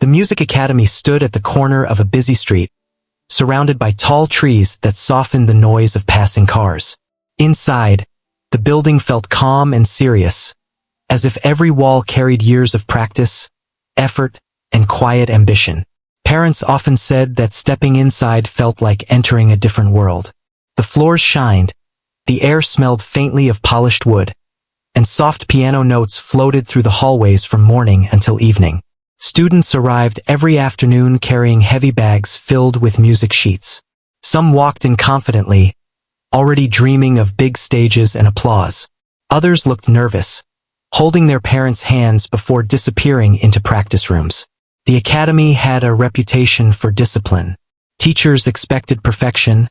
The music academy stood at the corner of a busy street, surrounded by tall trees that softened the noise of passing cars. Inside, the building felt calm and serious, as if every wall carried years of practice, effort, and quiet ambition. Parents often said that stepping inside felt like entering a different world. The floors shined, the air smelled faintly of polished wood, and soft piano notes floated through the hallways from morning until evening. Students arrived every afternoon carrying heavy bags filled with music sheets. Some walked in confidently, already dreaming of big stages and applause. Others looked nervous, holding their parents' hands before disappearing into practice rooms. The academy had a reputation for discipline. Teachers expected perfection,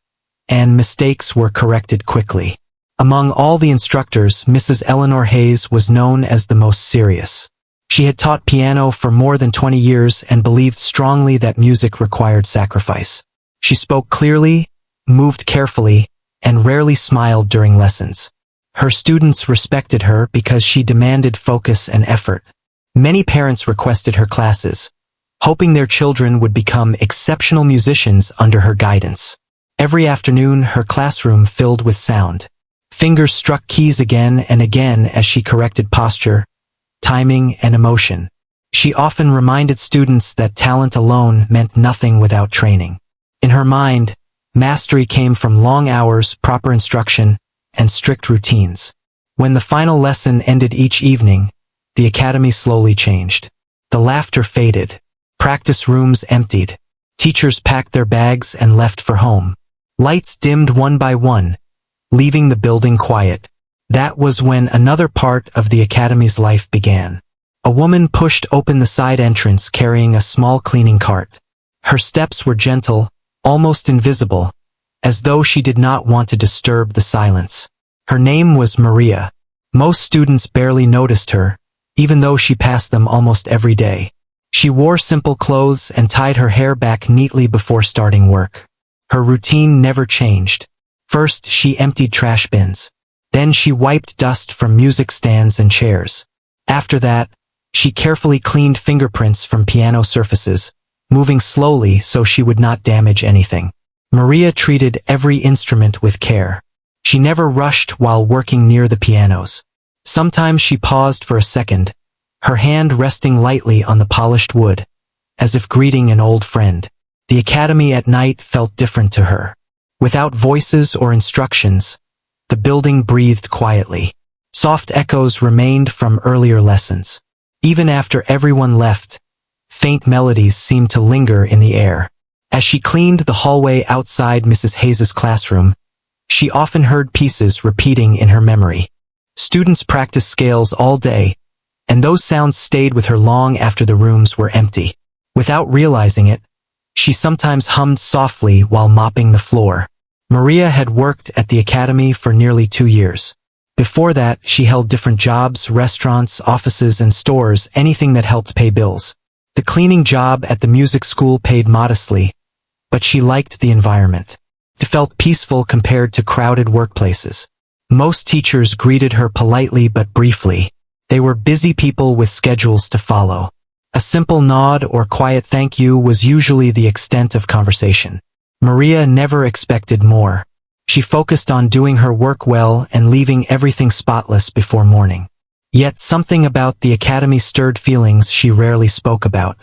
and mistakes were corrected quickly. Among all the instructors, Mrs. Eleanor Hayes was known as the most serious. She had taught piano for more than 20 years and believed strongly that music required sacrifice. She spoke clearly, moved carefully, and rarely smiled during lessons. Her students respected her because she demanded focus and effort. Many parents requested her classes, hoping their children would become exceptional musicians under her guidance. Every afternoon, her classroom filled with sound. Fingers struck keys again and again as she corrected posture, timing, and emotion. She often reminded students that talent alone meant nothing without training. In her mind, mastery came from long hours, proper instruction, and strict routines. When the final lesson ended each evening, the academy slowly changed. The laughter faded. Practice rooms emptied. Teachers packed their bags and left for home. Lights dimmed one by one, leaving the building quiet. That was when another part of the academy's life began. A woman pushed open the side entrance carrying a small cleaning cart. Her steps were gentle, almost invisible, as though she did not want to disturb the silence. Her name was Maria. Most students barely noticed her, even though she passed them almost every day. She wore simple clothes and tied her hair back neatly before starting work. Her routine never changed. First, she emptied trash bins. Then she wiped dust from music stands and chairs. After that, she carefully cleaned fingerprints from piano surfaces, moving slowly so she would not damage anything. Maria treated every instrument with care. She never rushed while working near the pianos. Sometimes she paused for a second, her hand resting lightly on the polished wood, as if greeting an old friend. The academy at night felt different to her. Without voices or instructions, the building breathed quietly. Soft echoes remained from earlier lessons. Even after everyone left, faint melodies seemed to linger in the air. As she cleaned the hallway outside Mrs. Hayes's classroom, she often heard pieces repeating in her memory. Students practiced scales all day, and those sounds stayed with her long after the rooms were empty. Without realizing it, she sometimes hummed softly while mopping the floor. Maria had worked at the academy for nearly 2 years. Before that, she held different jobs, restaurants, offices, and stores, anything that helped pay bills. The cleaning job at the music school paid modestly, but she liked the environment. It felt peaceful compared to crowded workplaces. Most teachers greeted her politely but briefly. They were busy people with schedules to follow. A simple nod or quiet thank you was usually the extent of conversation. Maria never expected more. She focused on doing her work well and leaving everything spotless before morning. Yet something about the academy stirred feelings she rarely spoke about.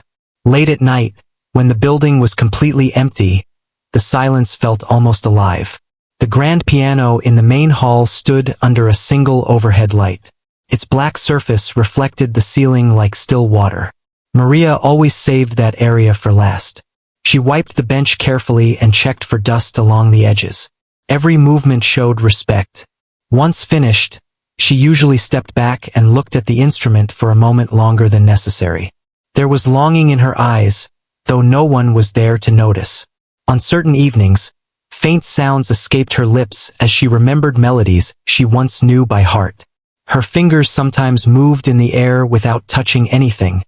Late at night, when the building was completely empty, the silence felt almost alive. The grand piano in the main hall stood under a single overhead light. Its black surface reflected the ceiling like still water. Maria always saved that area for last. She wiped the bench carefully and checked for dust along the edges. Every movement showed respect. Once finished, she usually stepped back and looked at the instrument for a moment longer than necessary. There was longing in her eyes, though no one was there to notice. On certain evenings, faint sounds escaped her lips as she remembered melodies she once knew by heart. Her fingers sometimes moved in the air without touching anything,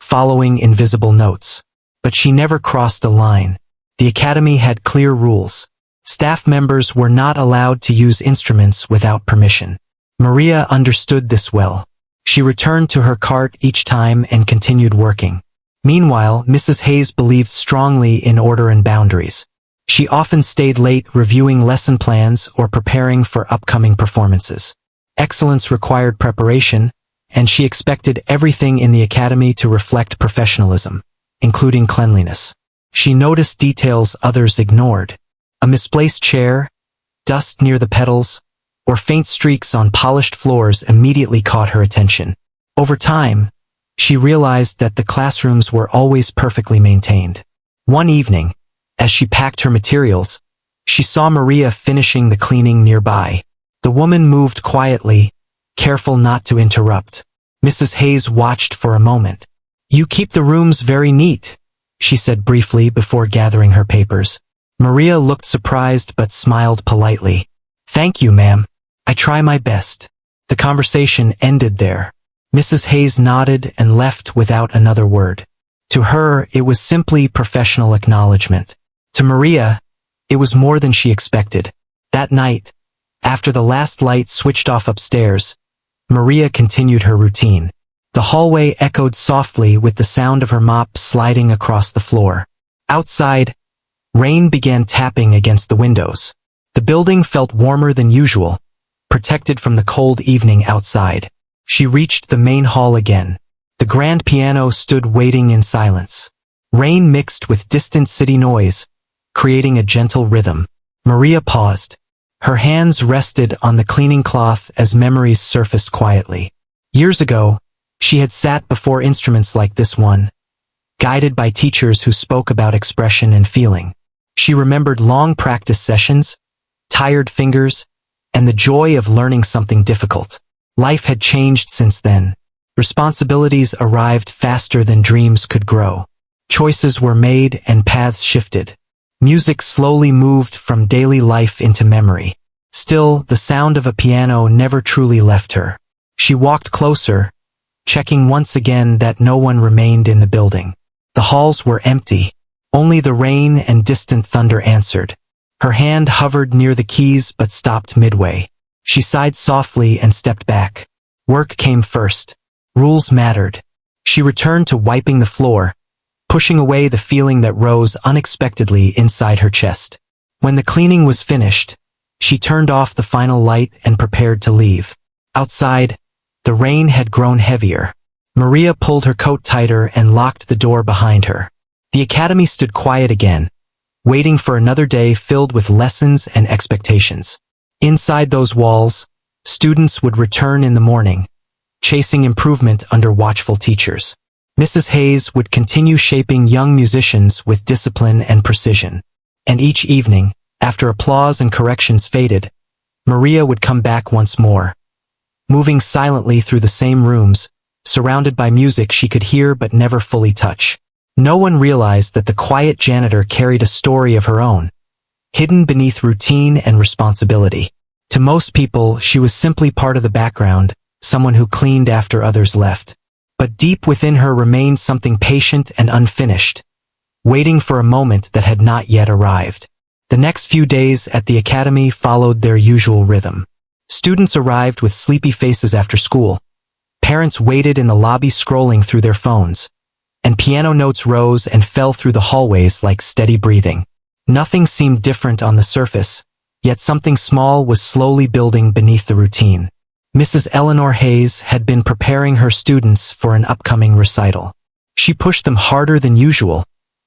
following invisible notes. But she never crossed a line. The academy had clear rules. Staff members were not allowed to use instruments without permission. Maria understood this well. She returned to her cart each time and continued working. Meanwhile, Mrs. Hayes believed strongly in order and boundaries. She often stayed late reviewing lesson plans or preparing for upcoming performances. Excellence required preparation, and she expected everything in the academy to reflect professionalism, including cleanliness. She noticed details others ignored. A misplaced chair, dust near the pedals, or faint streaks on polished floors immediately caught her attention. Over time, she realized that the classrooms were always perfectly maintained. One evening, as she packed her materials, she saw Maria finishing the cleaning nearby. The woman moved quietly, careful not to interrupt. Mrs. Hayes watched for a moment. "You keep the rooms very neat," she said briefly before gathering her papers. Maria looked surprised but smiled politely. "Thank you, ma'am. I try my best." The conversation ended there. Mrs. Hayes nodded and left without another word. To her, it was simply professional acknowledgement. To Maria, it was more than she expected. That night, after the last light switched off upstairs, Maria continued her routine. The hallway echoed softly with the sound of her mop sliding across the floor. Outside, rain began tapping against the windows. The building felt warmer than usual, protected from the cold evening outside. She reached the main hall again. The grand piano stood waiting in silence. Rain mixed with distant city noise, creating a gentle rhythm. Maria paused. Her hands rested on the cleaning cloth as memories surfaced quietly. Years ago, she had sat before instruments like this one, guided by teachers who spoke about expression and feeling. She remembered long practice sessions, tired fingers, and the joy of learning something difficult. Life had changed since then. Responsibilities arrived faster than dreams could grow. Choices were made and paths shifted. Music slowly moved from daily life into memory. Still, the sound of a piano never truly left her. She walked closer, checking once again that no one remained in the building. The halls were empty. Only the rain and distant thunder answered. Her hand hovered near the keys but stopped midway. She sighed softly and stepped back. Work came first. Rules mattered. She returned to wiping the floor, pushing away the feeling that rose unexpectedly inside her chest. When the cleaning was finished, she turned off the final light and prepared to leave. Outside, the rain had grown heavier. Maria pulled her coat tighter and locked the door behind her. The academy stood quiet again, waiting for another day filled with lessons and expectations. Inside those walls, students would return in the morning, chasing improvement under watchful teachers. Mrs. Hayes would continue shaping young musicians with discipline and precision. And each evening, after applause and corrections faded, Maria would come back once more, moving silently through the same rooms, surrounded by music she could hear but never fully touch. No one realized that the quiet janitor carried a story of her own, hidden beneath routine and responsibility. To most people, she was simply part of the background, someone who cleaned after others left. But deep within her remained something patient and unfinished, waiting for a moment that had not yet arrived. The next few days at the academy followed their usual rhythm. Students arrived with sleepy faces after school. Parents waited in the lobby scrolling through their phones, and piano notes rose and fell through the hallways like steady breathing. Nothing seemed different on the surface, yet something small was slowly building beneath the routine. Mrs. Eleanor Hayes had been preparing her students for an upcoming recital. She pushed them harder than usual,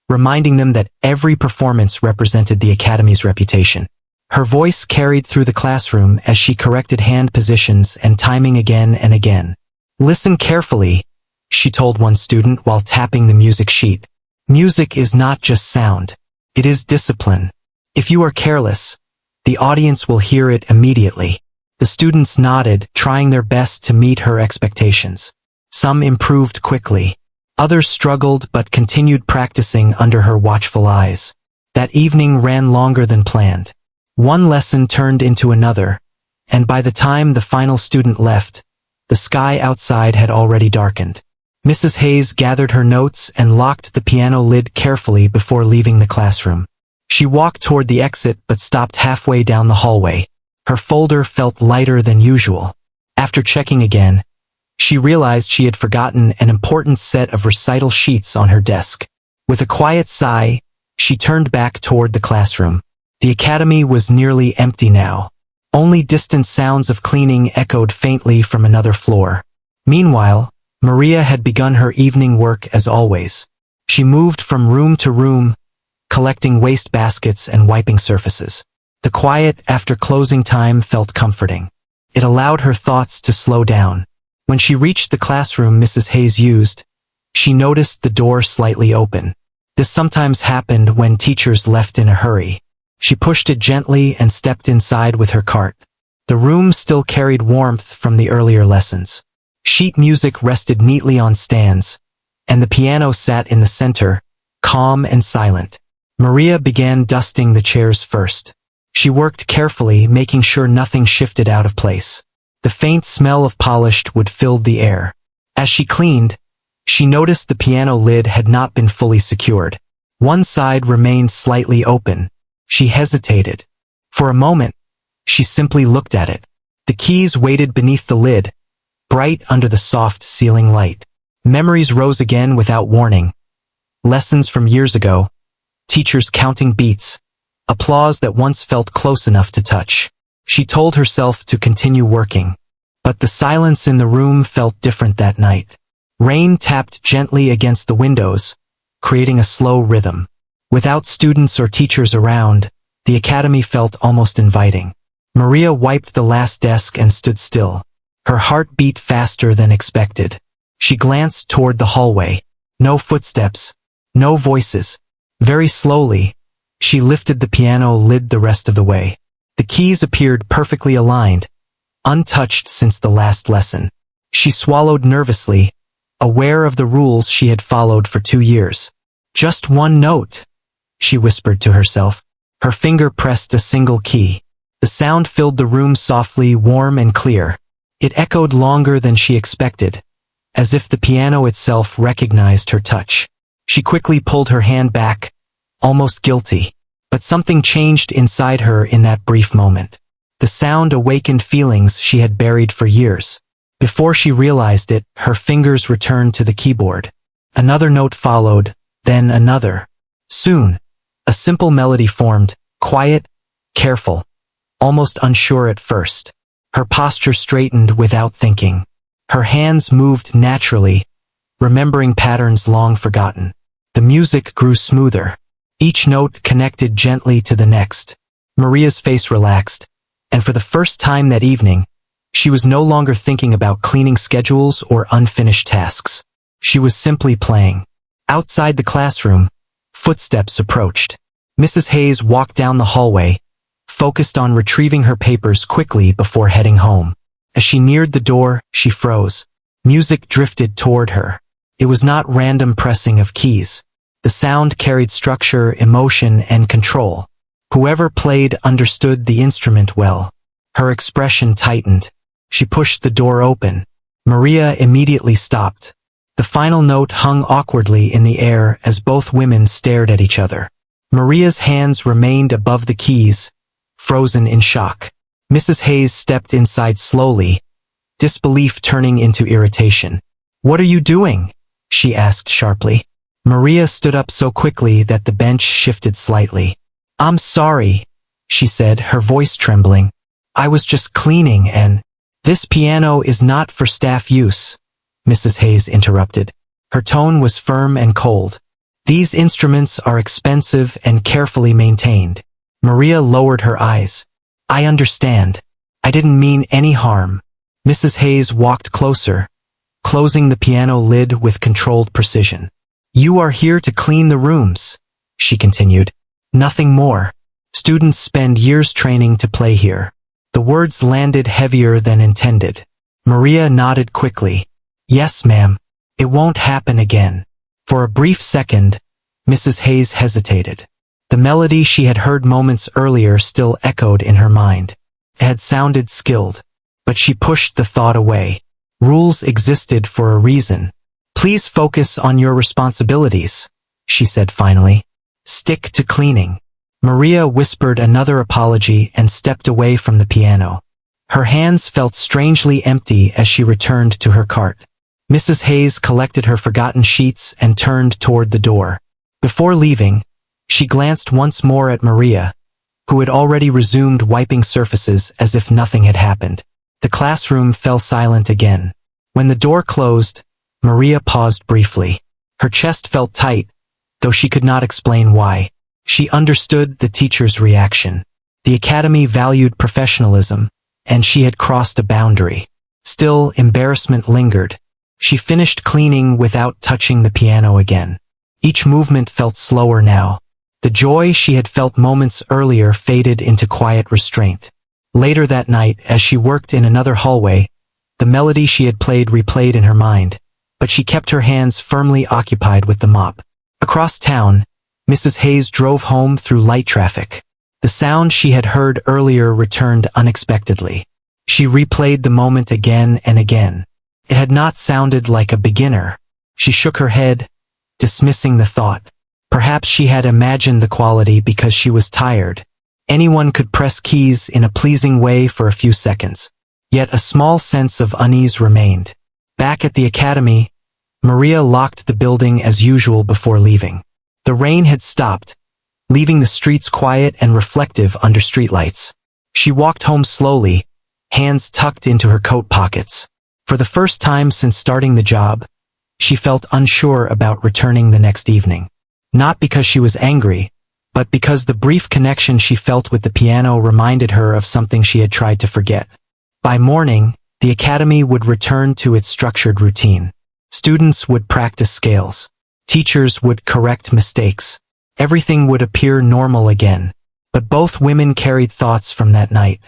reminding them that every performance represented the academy's reputation. Her voice carried through the classroom as she corrected hand positions and timing again and again. "Listen carefully," she told one student while tapping the music sheet. "Music is not just sound. It is discipline. If you are careless, the audience will hear it immediately." The students nodded, trying their best to meet her expectations. Some improved quickly. Others struggled but continued practicing under her watchful eyes. That evening ran longer than planned. One lesson turned into another, and by the time the final student left, the sky outside had already darkened. Mrs. Hayes gathered her notes and locked the piano lid carefully before leaving the classroom. She walked toward the exit but stopped halfway down the hallway. Her folder felt lighter than usual. After checking again, She realized she had forgotten an important set of recital sheets on her desk. With a quiet sigh, she turned back toward the classroom. The academy was nearly empty now. Only distant sounds of cleaning echoed faintly from another floor. Meanwhile, Maria had begun her evening work as always. She moved from room to room, collecting waste baskets and wiping surfaces. The quiet after closing time felt comforting. It allowed her thoughts to slow down. When she reached the classroom Mrs. Hayes used, she noticed the door slightly open. This sometimes happened when teachers left in a hurry. She pushed it gently and stepped inside with her cart. The room still carried warmth from the earlier lessons. Sheet music rested neatly on stands, and the piano sat in the center, calm and silent. Maria began dusting the chairs first. She worked carefully, making sure nothing shifted out of place. The faint smell of polished wood filled the air. As she cleaned, she noticed the piano lid had not been fully secured. One side remained slightly open. She hesitated. For a moment, she simply looked at it. The keys waited beneath the lid, bright under the soft ceiling light. Memories rose again without warning. Lessons from years ago, teachers counting beats, applause that once felt close enough to touch. She told herself to continue working. But the silence in the room felt different that night. Rain tapped gently against the windows, creating a slow rhythm. Without students or teachers around, the academy felt almost inviting. Maria wiped the last desk and stood still. Her heart beat faster than expected. She glanced toward the hallway. No footsteps, no voices. Very slowly, she lifted the piano lid the rest of the way. The keys appeared perfectly aligned, untouched since the last lesson. She swallowed nervously, aware of the rules she had followed for 2 years. Just one note, she whispered to herself. Her finger pressed a single key. The sound filled the room softly, warm and clear. It echoed longer than she expected, as if the piano itself recognized her touch. She quickly pulled her hand back, almost guilty. But something changed inside her in that brief moment. The sound awakened feelings she had buried for years. Before she realized it, her fingers returned to the keyboard. Another note followed, then another. Soon, a simple melody formed, quiet, careful, almost unsure at first. Her posture straightened without thinking. Her hands moved naturally, remembering patterns long forgotten. The music grew smoother. Each note connected gently to the next. Maria's face relaxed, and for the first time that evening, she was no longer thinking about cleaning schedules or unfinished tasks. She was simply playing. Outside the classroom, footsteps approached. Mrs. Hayes walked down the hallway, focused on retrieving her papers quickly before heading home. As she neared the door, she froze. Music drifted toward her. It was not random pressing of keys. The sound carried structure, emotion, and control. Whoever played understood the instrument well. Her expression tightened. She pushed the door open. Maria immediately stopped. The final note hung awkwardly in the air as both women stared at each other. Maria's hands remained above the keys, frozen in shock. Mrs. Hayes stepped inside slowly, disbelief turning into irritation. "What are you doing?" she asked sharply. Maria stood up so quickly that the bench shifted slightly. "I'm sorry," she said, her voice trembling. "I was just cleaning and—" "This piano is not for staff use," Mrs. Hayes interrupted. Her tone was firm and cold. "These instruments are expensive and carefully maintained." Maria lowered her eyes. "I understand. I didn't mean any harm." Mrs. Hayes walked closer, closing the piano lid with controlled precision. "You are here to clean the rooms," she continued. "Nothing more. Students spend years training to play here." The words landed heavier than intended. Maria nodded quickly. "Yes, ma'am. It won't happen again." For a brief second, Mrs. Hayes hesitated. The melody she had heard moments earlier still echoed in her mind. It had sounded skilled, but she pushed the thought away. Rules existed for a reason. "Please focus on your responsibilities," she said finally. "Stick to cleaning." Maria whispered another apology and stepped away from the piano. Her hands felt strangely empty as she returned to her cart. Mrs. Hayes collected her forgotten sheets and turned toward the door. Before leaving, she glanced once more at Maria, who had already resumed wiping surfaces as if nothing had happened. The classroom fell silent again. When the door closed, Maria paused briefly. Her chest felt tight, though she could not explain why. She understood the teacher's reaction. The academy valued professionalism, and she had crossed a boundary. Still, embarrassment lingered. She finished cleaning without touching the piano again. Each movement felt slower now. The joy she had felt moments earlier faded into quiet restraint. Later that night, as she worked in another hallway, the melody she had played replayed in her mind, but she kept her hands firmly occupied with the mop. Across town, Mrs. Hayes drove home through light traffic. The sound she had heard earlier returned unexpectedly. She replayed the moment again and again. It had not sounded like a beginner. She shook her head, dismissing the thought. Perhaps she had imagined the quality because she was tired. Anyone could press keys in a pleasing way for a few seconds. Yet a small sense of unease remained. Back at the academy, Maria locked the building as usual before leaving. The rain had stopped, leaving the streets quiet and reflective under streetlights. She walked home slowly, hands tucked into her coat pockets. For the first time since starting the job, she felt unsure about returning the next evening. Not because she was angry, but because the brief connection she felt with the piano reminded her of something she had tried to forget. By morning, the academy would return to its structured routine. Students would practice scales. Teachers would correct mistakes. Everything would appear normal again. But both women carried thoughts from that night.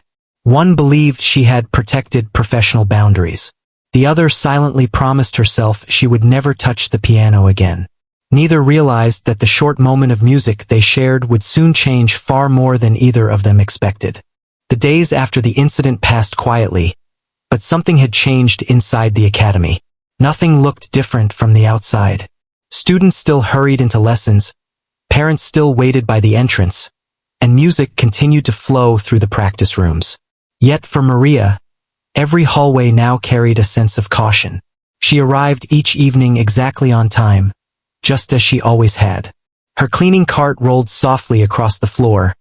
One believed she had protected professional boundaries. The other silently promised herself she would never touch the piano again. Neither realized that the short moment of music they shared would soon change far more than either of them expected. The days after the incident passed quietly, but something had changed inside the academy. Nothing looked different from the outside. Students still hurried into lessons, parents still waited by the entrance, and music continued to flow through the practice rooms. Yet for Maria, every hallway now carried a sense of caution. She arrived each evening exactly on time, just as she always had. Her cleaning cart rolled softly across the floor,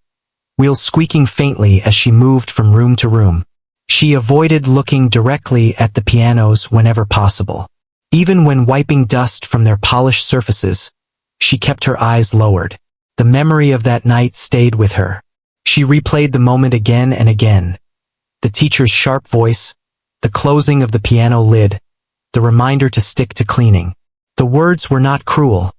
wheels squeaking faintly as she moved from room to room. She avoided looking directly at the pianos whenever possible. Even when wiping dust from their polished surfaces, she kept her eyes lowered. The memory of that night stayed with her. She replayed the moment again and again. The teacher's sharp voice, the closing of the piano lid, the reminder to stick to cleaning. The words were not cruel,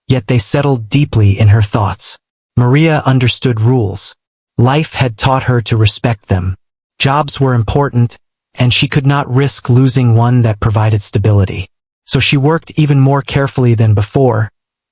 yet they settled deeply in her thoughts. Maria understood rules. Life had taught her to respect them. Jobs were important, and she could not risk losing one that provided stability. So she worked even more carefully than before,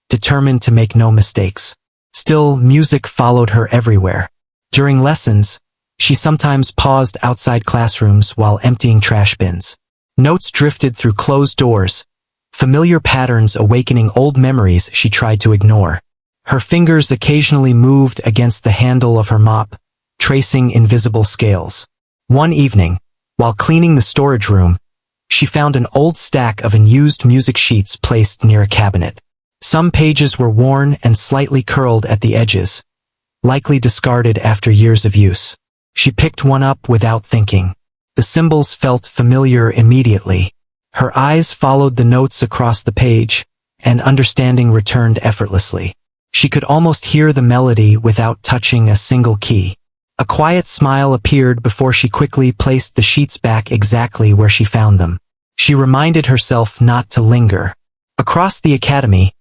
determined to make no mistakes. Still, music followed her everywhere. During lessons, she sometimes paused outside classrooms while emptying trash bins. Notes drifted through closed doors, familiar patterns awakening old memories she tried to ignore. Her fingers occasionally moved against the handle of her mop, tracing invisible scales. One evening, while cleaning the storage room, she found an old stack of unused music sheets placed near a cabinet. Some pages were worn and slightly curled at the edges, likely discarded after years of use. She picked one up without thinking. The symbols felt familiar immediately. Her eyes followed the notes across the page, and understanding returned effortlessly. She could almost hear the melody without touching a single key. A quiet smile appeared before she quickly placed the sheets back exactly where she found them. She reminded herself not to linger. Across the academy,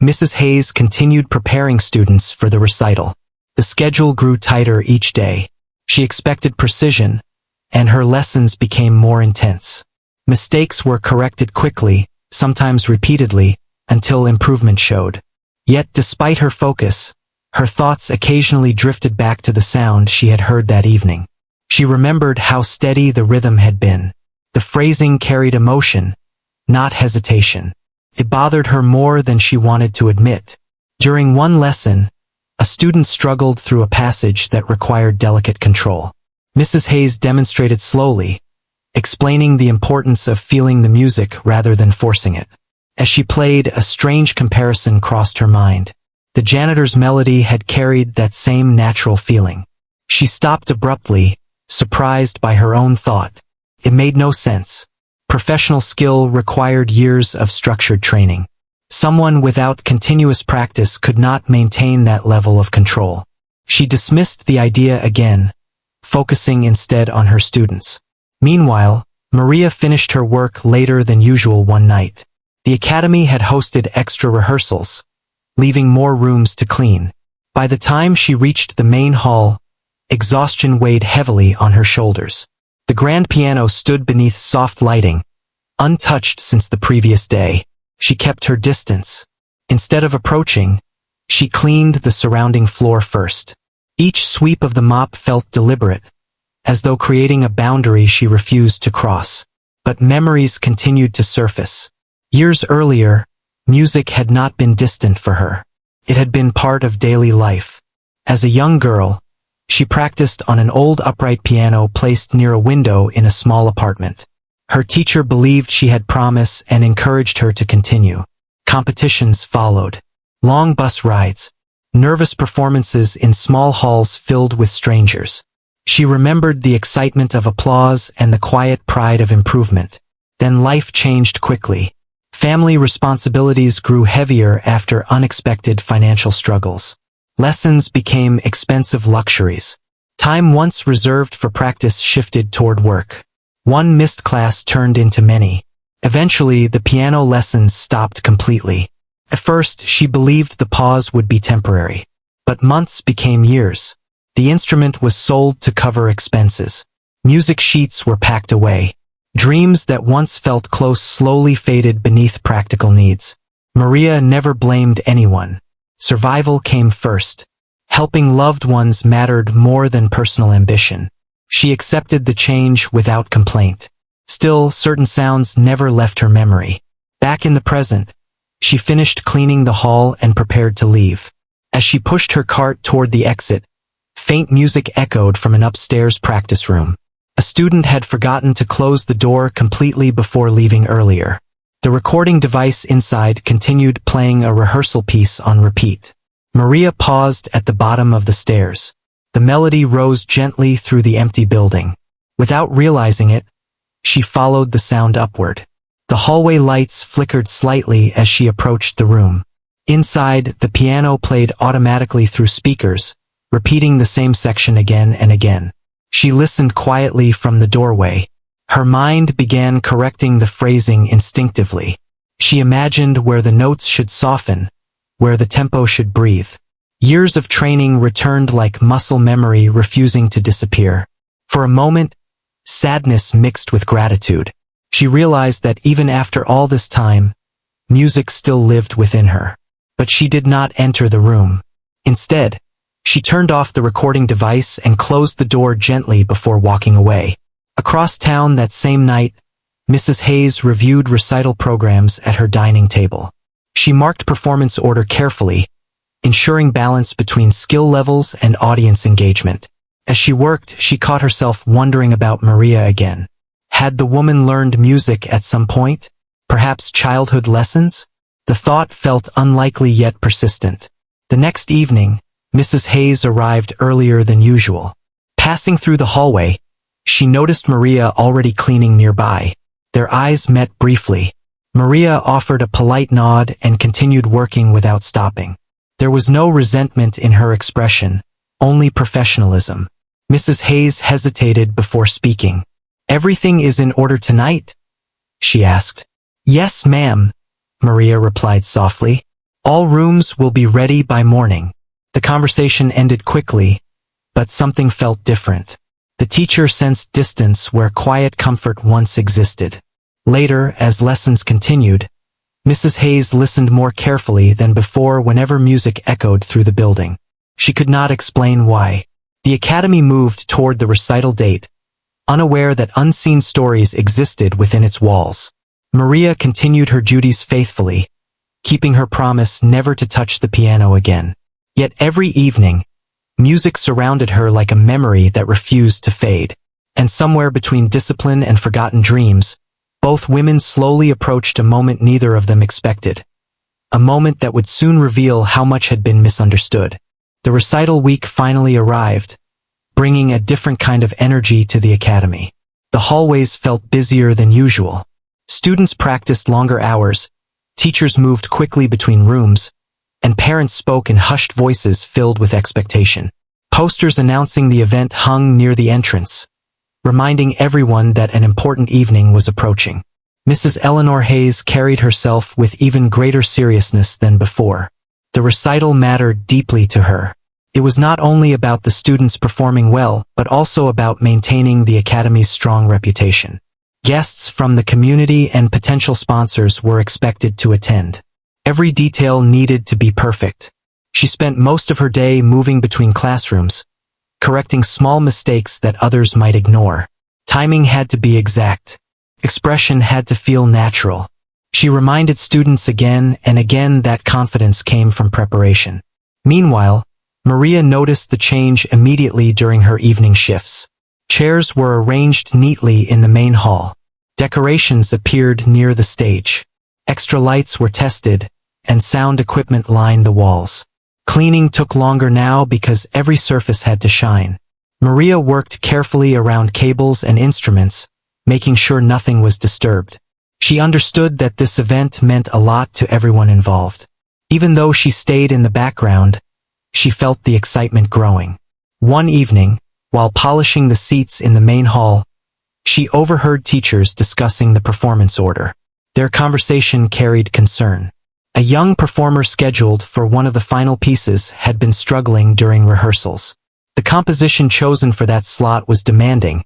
Mrs. Hayes continued preparing students for the recital. The schedule grew tighter each day. She expected precision, and her lessons became more intense. Mistakes were corrected quickly, sometimes repeatedly, until improvement showed. Yet despite her focus, her thoughts occasionally drifted back to the sound she had heard that evening. She remembered how steady the rhythm had been. The phrasing carried emotion, not hesitation. It bothered her more than she wanted to admit. During one lesson, a student struggled through a passage that required delicate control. Mrs. Hayes demonstrated slowly, explaining the importance of feeling the music rather than forcing it. As she played, a strange comparison crossed her mind. The janitor's melody had carried that same natural feeling. She stopped abruptly, surprised by her own thought. It made no sense. Professional skill required years of structured training. Someone without continuous practice could not maintain that level of control. She dismissed the idea again, focusing instead on her students. Meanwhile, Maria finished her work later than usual one night. The academy had hosted extra rehearsals, leaving more rooms to clean. By the time she reached the main hall, exhaustion weighed heavily on her shoulders. The grand piano stood beneath soft lighting, untouched since the previous day. She kept her distance. Instead of approaching, she cleaned the surrounding floor first. Each sweep of the mop felt deliberate, as though creating a boundary she refused to cross. But memories continued to surface. Years earlier, music had not been distant for her. It had been part of daily life. As a young girl, she practiced on an old upright piano placed near a window in a small apartment. Her teacher believed she had promise and encouraged her to continue. Competitions followed. Long bus rides, nervous performances in small halls filled with strangers. She remembered the excitement of applause and the quiet pride of improvement. Then life changed quickly. Family responsibilities grew heavier after unexpected financial struggles. Lessons became expensive luxuries. Time once reserved for practice shifted toward work. One missed class turned into many. Eventually, the piano lessons stopped completely. At first, she believed the pause would be temporary. But months became years. The instrument was sold to cover expenses. Music sheets were packed away. Dreams that once felt close slowly faded beneath practical needs. Maria never blamed anyone. Survival came first. Helping loved ones mattered more than personal ambition. She accepted the change without complaint. Still, certain sounds never left her memory. Back in the present, she finished cleaning the hall and prepared to leave. As she pushed her cart toward the exit, faint music echoed from an upstairs practice room. A student had forgotten to close the door completely before leaving earlier. The recording device inside continued playing a rehearsal piece on repeat. Maria paused at the bottom of the stairs. The melody rose gently through the empty building. Without realizing it, she followed the sound upward. The hallway lights flickered slightly as she approached the room. Inside, the piano played automatically through speakers, repeating the same section again and again. She listened quietly from the doorway. Her mind began correcting the phrasing instinctively. She imagined where the notes should soften, where the tempo should breathe. Years of training returned like muscle memory refusing to disappear. For a moment, sadness mixed with gratitude. She realized that even after all this time, music still lived within her. But she did not enter the room. Instead, she turned off the recording device and closed the door gently before walking away. Across town that same night, Mrs. Hayes reviewed recital programs at her dining table. She marked performance order carefully, ensuring balance between skill levels and audience engagement. As she worked, she caught herself wondering about Maria again. Had the woman learned music at some point? Perhaps childhood lessons? The thought felt unlikely yet persistent. The next evening, Mrs. Hayes arrived earlier than usual. Passing through the hallway, she noticed Maria already cleaning nearby. Their eyes met briefly. Maria offered a polite nod and continued working without stopping. There was no resentment in her expression, only professionalism. Mrs. Hayes hesitated before speaking. "Everything is in order tonight?" she asked. "Yes, ma'am," Maria replied softly. "All rooms will be ready by morning." The conversation ended quickly, but something felt different. The teacher sensed distance where quiet comfort once existed. Later, as lessons continued, Mrs. Hayes listened more carefully than before whenever music echoed through the building. She could not explain why. The academy moved toward the recital date, unaware that unseen stories existed within its walls. Maria continued her duties faithfully, keeping her promise never to touch the piano again. Yet every evening, Music surrounded her like a memory that refused to fade. And somewhere between discipline and forgotten dreams, both women slowly approached a moment neither of them expected. A moment that would soon reveal how much had been misunderstood. The recital week finally arrived, bringing a different kind of energy to the academy. The hallways felt busier than usual. Students practiced longer hours, teachers moved quickly between rooms, and parents spoke in hushed voices filled with expectation. Posters announcing the event hung near the entrance, reminding everyone that an important evening was approaching. Mrs. Eleanor Hayes carried herself with even greater seriousness than before. The recital mattered deeply to her. It was not only about the students performing well, but also about maintaining the academy's strong reputation. Guests from the community and potential sponsors were expected to attend. Every detail needed to be perfect. She spent most of her day moving between classrooms, correcting small mistakes that others might ignore. Timing had to be exact. Expression had to feel natural. She reminded students again and again that confidence came from preparation. Meanwhile, Maria noticed the change immediately during her evening shifts. Chairs were arranged neatly in the main hall. Decorations appeared near the stage. Extra lights were tested, and sound equipment lined the walls. Cleaning took longer now because every surface had to shine. Maria worked carefully around cables and instruments, making sure nothing was disturbed. She understood that this event meant a lot to everyone involved. Even though she stayed in the background, she felt the excitement growing. One evening, while polishing the seats in the main hall, she overheard teachers discussing the performance order. Their conversation carried concern. A young performer scheduled for one of the final pieces had been struggling during rehearsals. The composition chosen for that slot was demanding,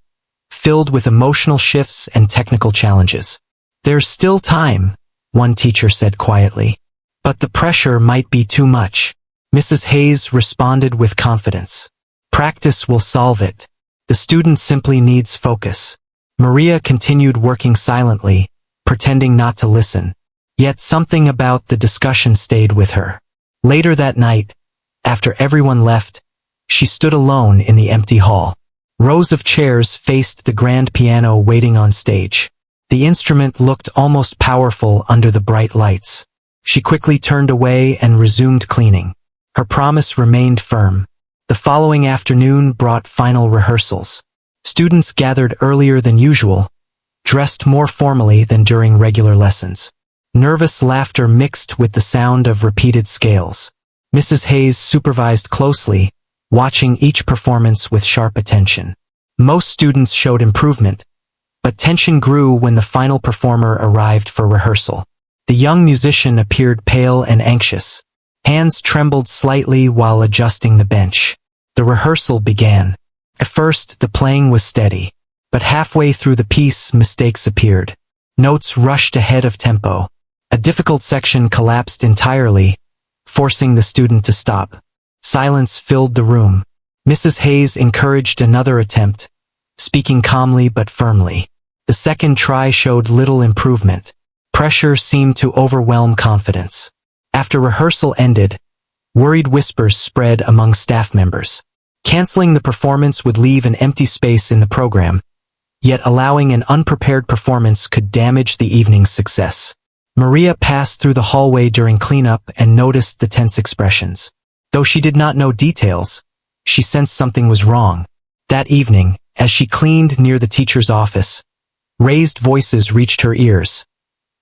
filled with emotional shifts and technical challenges. "There's still time," one teacher said quietly. "But the pressure might be too much." Mrs. Hayes responded with confidence. "Practice will solve it. The student simply needs focus." Maria continued working silently, pretending not to listen. Yet something about the discussion stayed with her. Later that night, after everyone left, she stood alone in the empty hall. Rows of chairs faced the grand piano waiting on stage. The instrument looked almost powerful under the bright lights. She quickly turned away and resumed cleaning. Her promise remained firm. The following afternoon brought final rehearsals. Students gathered earlier than usual, dressed more formally than during regular lessons. Nervous laughter mixed with the sound of repeated scales. Mrs. Hayes supervised closely, watching each performance with sharp attention. Most students showed improvement, but tension grew when the final performer arrived for rehearsal. The young musician appeared pale and anxious. Hands trembled slightly while adjusting the bench. The rehearsal began. At first, the playing was steady, but halfway through the piece, mistakes appeared. Notes rushed ahead of tempo. A difficult section collapsed entirely, forcing the student to stop. Silence filled the room. Mrs. Hayes encouraged another attempt, speaking calmly but firmly. The second try showed little improvement. Pressure seemed to overwhelm confidence. After rehearsal ended, worried whispers spread among staff members. Canceling the performance would leave an empty space in the program, yet allowing an unprepared performance could damage the evening's success. Maria passed through the hallway during cleanup and noticed the tense expressions. Though she did not know details, she sensed something was wrong. That evening, as she cleaned near the teacher's office, raised voices reached her ears.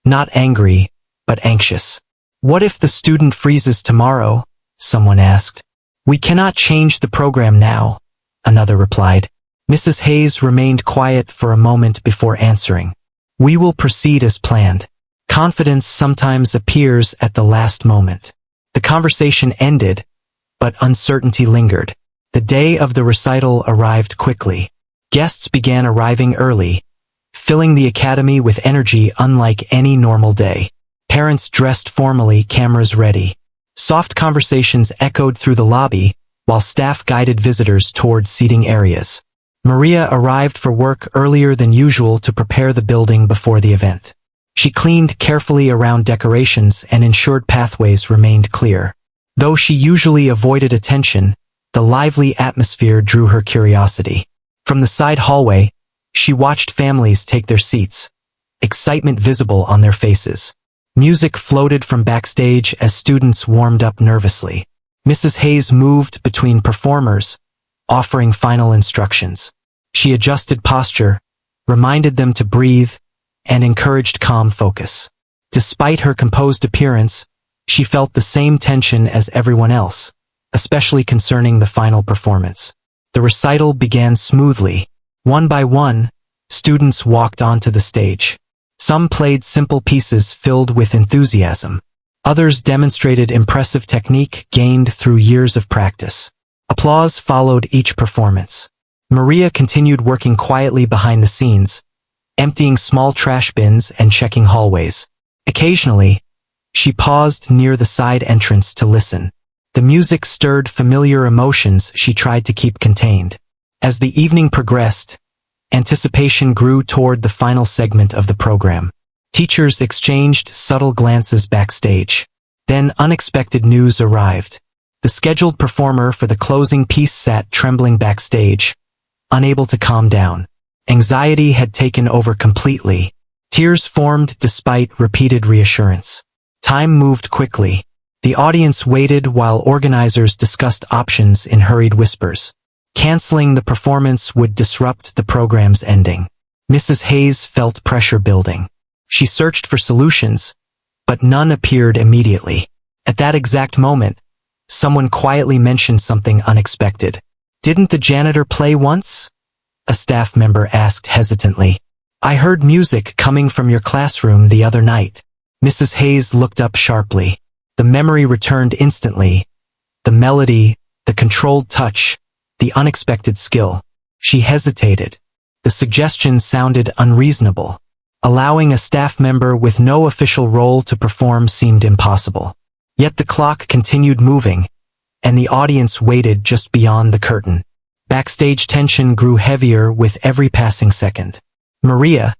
Not angry, but anxious. "What if the student freezes tomorrow?" someone asked. "We cannot change the program now," another replied. Mrs. Hayes remained quiet for a moment before answering. "We will proceed as planned. Confidence sometimes appears at the last moment." The conversation ended, but uncertainty lingered. The day of the recital arrived quickly. Guests began arriving early, filling the academy with energy unlike any normal day. Parents dressed formally, cameras ready. Soft conversations echoed through the lobby, while staff guided visitors toward seating areas. Maria arrived for work earlier than usual to prepare the building before the event. She cleaned carefully around decorations and ensured pathways remained clear. Though she usually avoided attention, The lively atmosphere drew her curiosity. From the side hallway, she watched families take their seats, excitement visible on their faces. Music floated from backstage as students warmed up nervously. Mrs. Hayes moved between performers, offering final instructions. She adjusted posture, reminded them to breathe, and encouraged calm focus. Despite her composed appearance, she felt the same tension as everyone else, especially concerning the final performance. The recital began smoothly. One by one, students walked onto the stage. Some played simple pieces filled with enthusiasm. Others demonstrated impressive technique gained through years of practice. Applause followed each performance. Maria continued working quietly behind the scenes, emptying small trash bins and checking hallways. Occasionally, she paused near the side entrance to listen. The music stirred familiar emotions she tried to keep contained. As the evening progressed, anticipation grew toward the final segment of the program. Teachers exchanged subtle glances backstage. Then unexpected news arrived. The scheduled performer for the closing piece sat trembling backstage, unable to calm down. Anxiety had taken over completely. Tears formed despite repeated reassurance. Time moved quickly. The audience waited while organizers discussed options in hurried whispers. Canceling the performance would disrupt the program's ending. Mrs. Hayes felt pressure building. She searched for solutions, but none appeared immediately. At that exact moment, someone quietly mentioned something unexpected. "Didn't the janitor play once?" a staff member asked hesitantly. "I heard music coming from your classroom the other night." Mrs. Hayes looked up sharply. The memory returned instantly. The melody, the controlled touch, the unexpected skill. She hesitated. The suggestion sounded unreasonable. Allowing a staff member with no official role to perform seemed impossible. Yet the clock continued moving, and the audience waited just beyond the curtain. Backstage tension grew heavier with every passing second. Maria,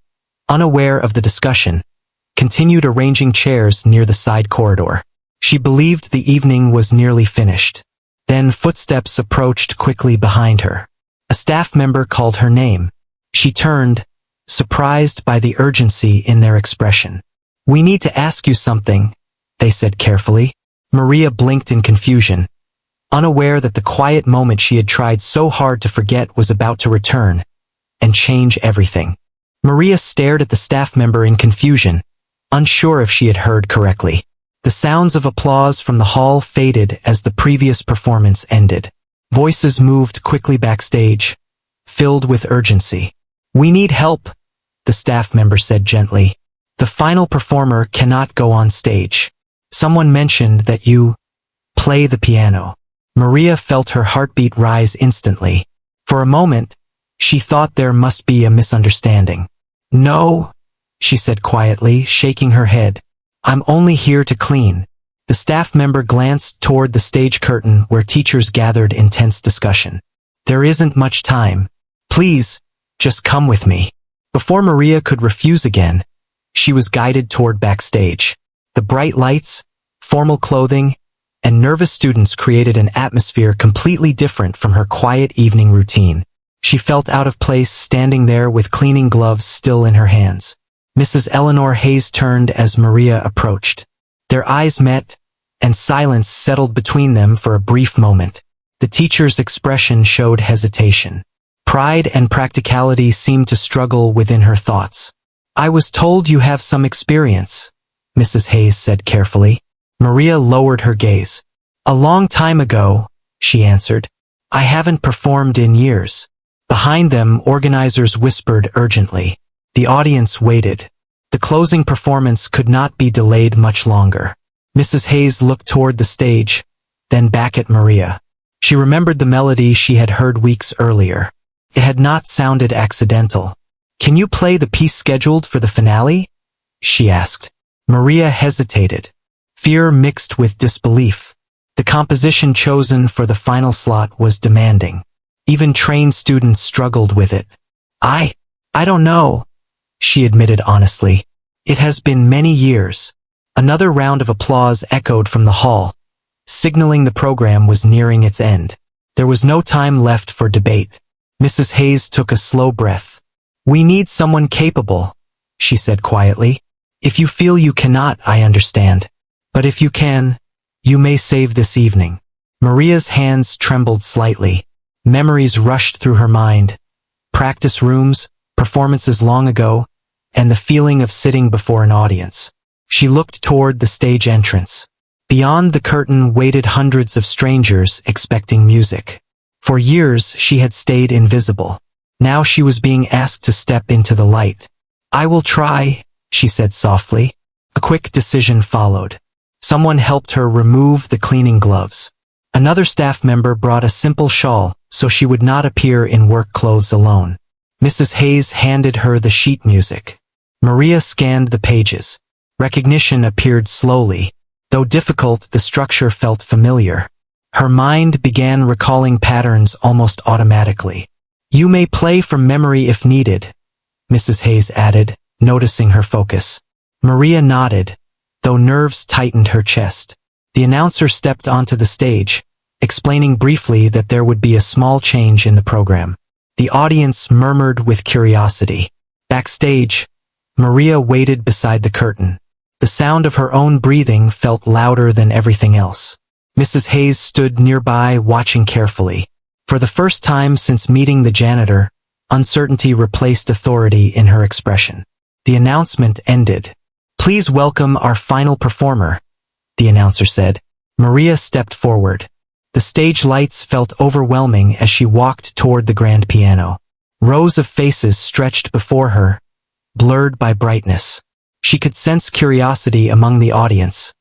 unaware of the discussion, continued arranging chairs near the side corridor. She believed the evening was nearly finished. Then footsteps approached quickly behind her. A staff member called her name. She turned, surprised by the urgency in their expression. "We need to ask you something," they said carefully. Maria blinked in confusion, unaware that the quiet moment she had tried so hard to forget was about to return and change everything. Maria stared at the staff member in confusion, unsure if she had heard correctly. The sounds of applause from the hall faded as the previous performance ended. Voices moved quickly backstage, filled with urgency. "We need help," the staff member said gently. "The final performer cannot go on stage. Someone mentioned that you play the piano." Maria felt her heartbeat rise instantly. For a moment, she thought there must be a misunderstanding. "No," she said quietly, shaking her head. "I'm only here to clean." The staff member glanced toward the stage curtain where teachers gathered in tense discussion. "There isn't much time. Please, just come with me." Before Maria could refuse again, she was guided toward backstage. The bright lights, formal clothing, and nervous students created an atmosphere completely different from her quiet evening routine. She felt out of place standing there with cleaning gloves still in her hands. Mrs. Eleanor Hayes turned as Maria approached. Their eyes met, and silence settled between them for a brief moment. The teacher's expression showed hesitation. Pride and practicality seemed to struggle within her thoughts. "I was told you have some experience," Mrs. Hayes said carefully. Maria lowered her gaze. "A long time ago," she answered. "I haven't performed in years." Behind them, organizers whispered urgently. The audience waited. The closing performance could not be delayed much longer. Mrs. Hayes looked toward the stage, then back at Maria. She remembered the melody she had heard weeks earlier. It had not sounded accidental. "Can you play the piece scheduled for the finale?" she asked. Maria hesitated, fear mixed with disbelief. The composition chosen for the final slot was demanding. Even trained students struggled with it. I don't know," she admitted honestly. "It has been many years." Another round of applause echoed from the hall, signaling the program was nearing its end. There was no time left for debate. Mrs. Hayes took a slow breath. "We need someone capable," she said quietly. "If you feel you cannot, I understand. But if you can, you may save this evening." Maria's hands trembled slightly. Memories rushed through her mind. Practice rooms, performances long ago, and the feeling of sitting before an audience. She looked toward the stage entrance. Beyond the curtain waited hundreds of strangers expecting music. For years she had stayed invisible. Now she was being asked to step into the light. "I will try," she said softly. A quick decision followed. Someone helped her remove the cleaning gloves. Another staff member brought a simple shawl so she would not appear in work clothes alone. Mrs. Hayes handed her the sheet music. Maria scanned the pages. Recognition appeared slowly. Though difficult, the structure felt familiar. Her mind began recalling patterns almost automatically. "You may play from memory if needed," Mrs. Hayes added, noticing her focus. Maria nodded, though nerves tightened her chest. The announcer stepped onto the stage, explaining briefly that there would be a small change in the program. The audience murmured with curiosity. Backstage, Maria waited beside the curtain. The sound of her own breathing felt louder than everything else. Mrs. Hayes stood nearby, watching carefully. For the first time since meeting the janitor, uncertainty replaced authority in her expression. The announcement ended. "Please welcome our final performer," the announcer said. Maria stepped forward. The stage lights felt overwhelming as she walked toward the grand piano. Rows of faces stretched before her, blurred by brightness. She could sense curiosity among the audience,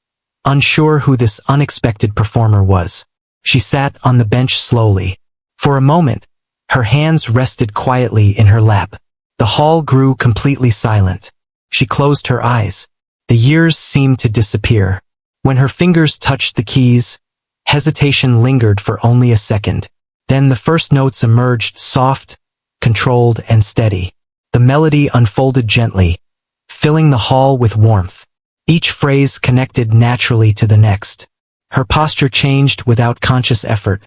unsure who this unexpected performer was. She sat on the bench slowly. For a moment, her hands rested quietly in her lap. The hall grew completely silent. She closed her eyes. The years seemed to disappear. When her fingers touched the keys, hesitation lingered for only a second. Then the first notes emerged, soft, controlled, and steady. The melody unfolded gently, filling the hall with warmth. Each phrase connected naturally to the next. Her posture changed without conscious effort,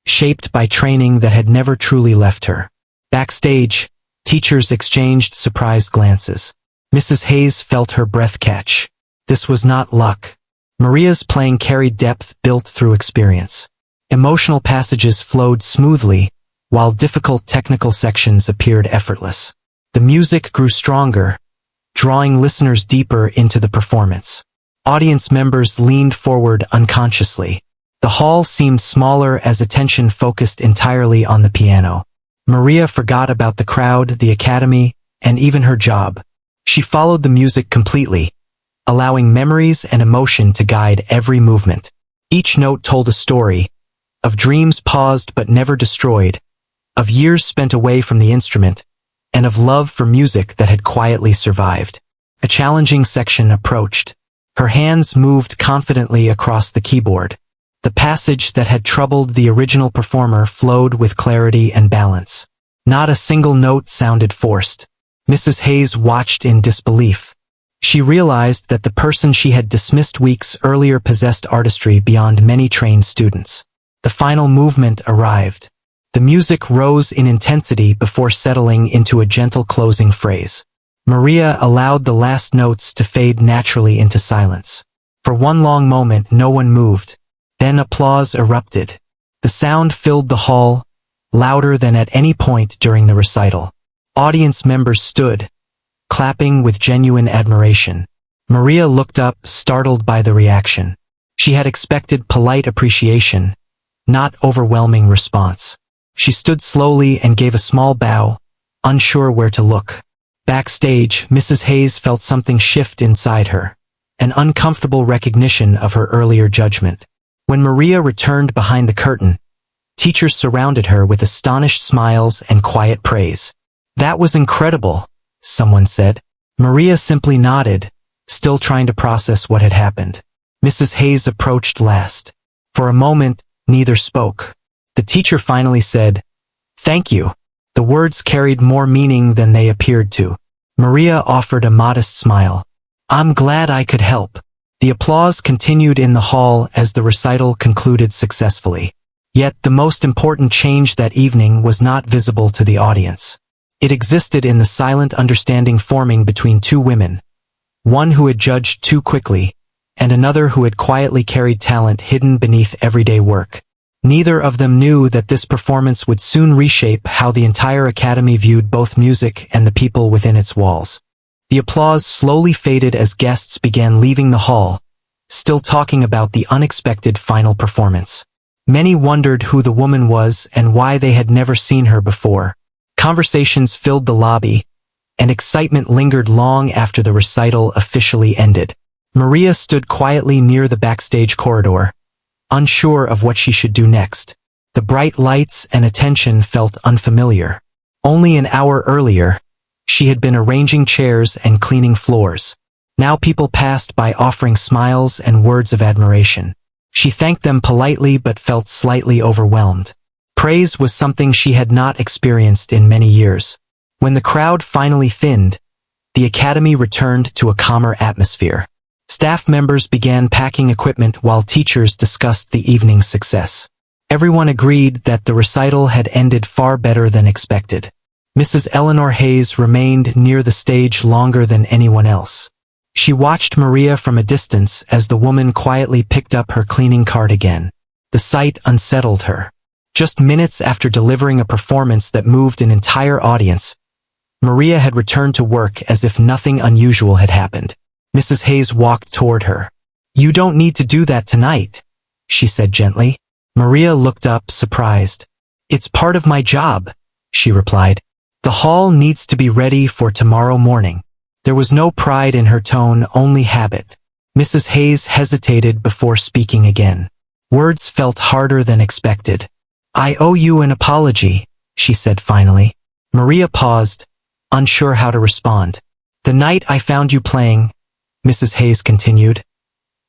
shaped by training that had never truly left her. Backstage, teachers exchanged surprised glances. Mrs. Hayes felt her breath catch. This was not luck. Maria's playing carried depth built through experience. Emotional passages flowed smoothly, while difficult technical sections appeared effortless. The music grew stronger, drawing listeners deeper into the performance. Audience members leaned forward unconsciously. The hall seemed smaller as attention focused entirely on the piano. Maria forgot about the crowd, the academy, and even her job. She followed the music completely, allowing memories and emotion to guide every movement. Each note told a story, of dreams paused but never destroyed, of years spent away from the instrument, and of love for music that had quietly survived. A challenging section approached. Her hands moved confidently across the keyboard. The passage that had troubled the original performer flowed with clarity and balance. Not a single note sounded forced. Mrs. Hayes watched in disbelief. She realized that the person she had dismissed weeks earlier possessed artistry beyond many trained students. The final movement arrived. The music rose in intensity before settling into a gentle closing phrase. Maria allowed the last notes to fade naturally into silence. For one long moment, no one moved. Then applause erupted. The sound filled the hall, louder than at any point during the recital. Audience members stood, clapping with genuine admiration. Maria looked up, startled by the reaction. She had expected polite appreciation, not overwhelming response. She stood slowly and gave a small bow, unsure where to look. Backstage, Mrs. Hayes felt something shift inside her, an uncomfortable recognition of her earlier judgment. When Maria returned behind the curtain, teachers surrounded her with astonished smiles and quiet praise. "That was incredible," someone said. Maria simply nodded, still trying to process what had happened. Mrs. Hayes approached last. For a moment, neither spoke. The teacher finally said, "Thank you." The words carried more meaning than they appeared to. Maria offered a modest smile. "I'm glad I could help." The applause continued in the hall as the recital concluded successfully. Yet the most important change that evening was not visible to the audience. It existed in the silent understanding forming between two women, one who had judged too quickly, and another who had quietly carried talent hidden beneath everyday work. Neither of them knew that this performance would soon reshape how the entire academy viewed both music and the people within its walls. The applause slowly faded as guests began leaving the hall, still talking about the unexpected final performance. Many wondered who the woman was and why they had never seen her before. Conversations filled the lobby, and excitement lingered long after the recital officially ended. Maria stood quietly near the backstage corridor, unsure of what she should do next. The bright lights and attention felt unfamiliar. Only an hour earlier, she had been arranging chairs and cleaning floors. Now people passed by offering smiles and words of admiration. She thanked them politely but felt slightly overwhelmed. Praise was something she had not experienced in many years. When the crowd finally thinned, the academy returned to a calmer atmosphere. Staff members began packing equipment while teachers discussed the evening's success. Everyone agreed that the recital had ended far better than expected. Mrs. Eleanor Hayes remained near the stage longer than anyone else. She watched Maria from a distance as the woman quietly picked up her cleaning cart again. The sight unsettled her. Just minutes after delivering a performance that moved an entire audience, Maria had returned to work as if nothing unusual had happened. Mrs. Hayes walked toward her. "You don't need to do that tonight," she said gently. Maria looked up, surprised. "It's part of my job," she replied. "The hall needs to be ready for tomorrow morning." There was no pride in her tone, only habit. Mrs. Hayes hesitated before speaking again. Words felt harder than expected. "I owe you an apology," she said finally. Maria paused, unsure how to respond. "The night I found you playing," Mrs. Hayes continued,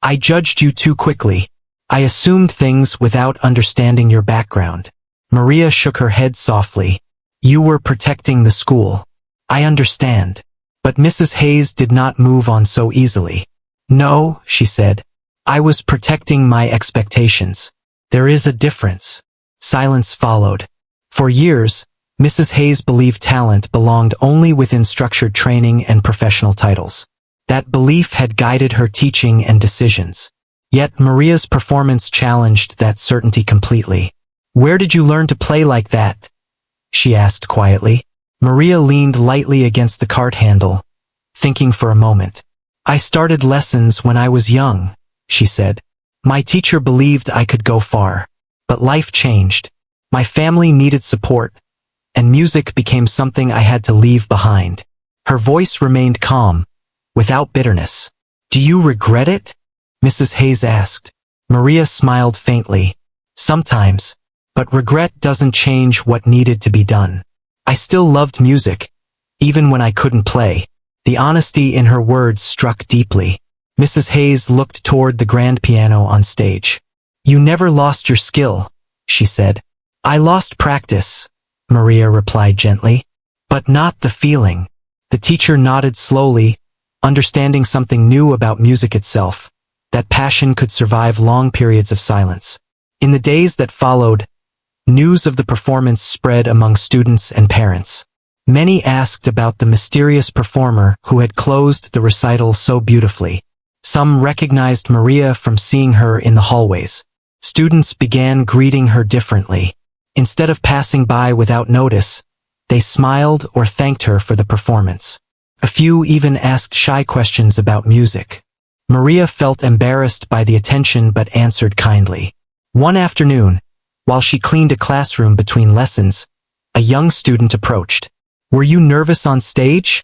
"I judged you too quickly. I assumed things without understanding your background." Maria shook her head softly. "You were protecting the school. I understand." But Mrs. Hayes did not move on so easily. "No," she said. "I was protecting my expectations. There is a difference." Silence followed. For years, Mrs. Hayes believed talent belonged only within structured training and professional titles. That belief had guided her teaching and decisions. Yet Maria's performance challenged that certainty completely. "Where did you learn to play like that?" she asked quietly. Maria leaned lightly against the cart handle, thinking for a moment. "I started lessons when I was young," she said. "My teacher believed I could go far. But life changed. My family needed support, and music became something I had to leave behind." Her voice remained calm, without bitterness. "Do you regret it?" Mrs. Hayes asked. Maria smiled faintly. "Sometimes, but regret doesn't change what needed to be done. I still loved music, even when I couldn't play." The honesty in her words struck deeply. Mrs. Hayes looked toward the grand piano on stage. "You never lost your skill," she said. "I lost practice," Maria replied gently. "But not the feeling." The teacher nodded slowly, understanding something new about music itself, that passion could survive long periods of silence. In the days that followed, news of the performance spread among students and parents. Many asked about the mysterious performer who had closed the recital so beautifully. Some recognized Maria from seeing her in the hallways. Students began greeting her differently. Instead of passing by without notice, they smiled or thanked her for the performance. A few even asked shy questions about music. Maria felt embarrassed by the attention but answered kindly. One afternoon, while she cleaned a classroom between lessons, a young student approached. "Were you nervous on stage?"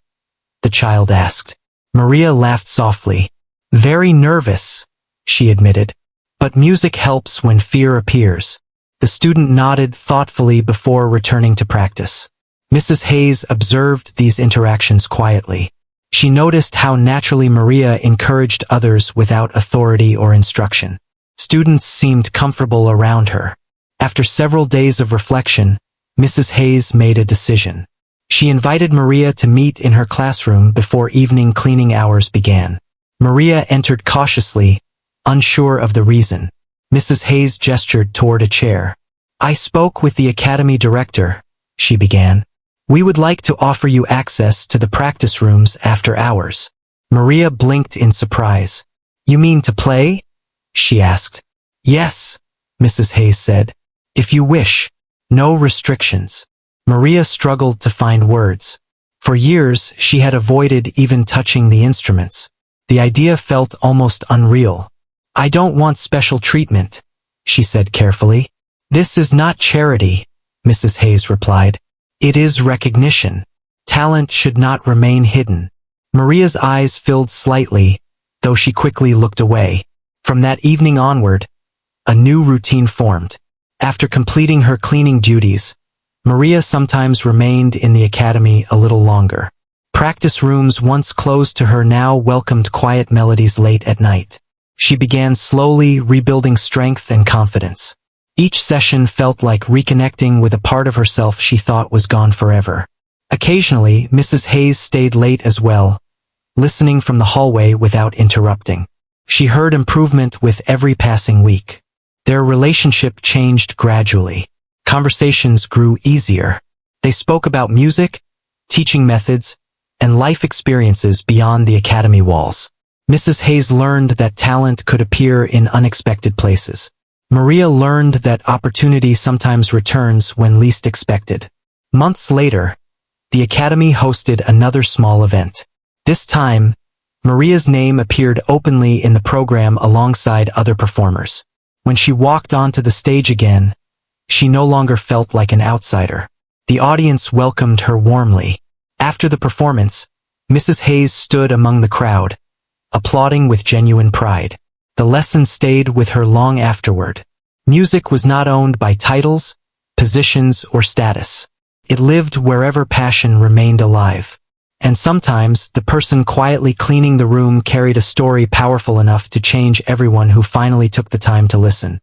the child asked. Maria laughed softly. "Very nervous," she admitted. "But music helps when fear appears." The student nodded thoughtfully before returning to practice. Mrs. Hayes observed these interactions quietly. She noticed how naturally Maria encouraged others without authority or instruction. Students seemed comfortable around her. After several days of reflection, Mrs. Hayes made a decision. She invited Maria to meet in her classroom before evening cleaning hours began. Maria entered cautiously, unsure of the reason. Mrs. Hayes gestured toward a chair. "I spoke with the academy director," she began. "We would like to offer you access to the practice rooms after hours." Maria blinked in surprise. "You mean to play?" she asked. "Yes," Mrs. Hayes said. "If you wish. No restrictions." Maria struggled to find words. For years, she had avoided even touching the instruments. The idea felt almost unreal. "I don't want special treatment," she said carefully. "This is not charity," Mrs. Hayes replied. "It is recognition. Talent should not remain hidden." Maria's eyes filled slightly, though she quickly looked away. From that evening onward, a new routine formed. After completing her cleaning duties, Maria sometimes remained in the academy a little longer. Practice rooms once closed to her now welcomed quiet melodies late at night. She began slowly rebuilding strength and confidence. Each session felt like reconnecting with a part of herself she thought was gone forever. Occasionally, Mrs. Hayes stayed late as well, listening from the hallway without interrupting. She heard improvement with every passing week. Their relationship changed gradually. Conversations grew easier. They spoke about music, teaching methods, and life experiences beyond the academy walls. Mrs. Hayes learned that talent could appear in unexpected places. Maria learned that opportunity sometimes returns when least expected. Months later, the academy hosted another small event. This time, Maria's name appeared openly in the program alongside other performers. When she walked onto the stage again, she no longer felt like an outsider. The audience welcomed her warmly. After the performance, Mrs. Hayes stood among the crowd, applauding with genuine pride. The lesson stayed with her long afterward. Music was not owned by titles, positions, or status. It lived wherever passion remained alive. And sometimes, the person quietly cleaning the room carried a story powerful enough to change everyone who finally took the time to listen.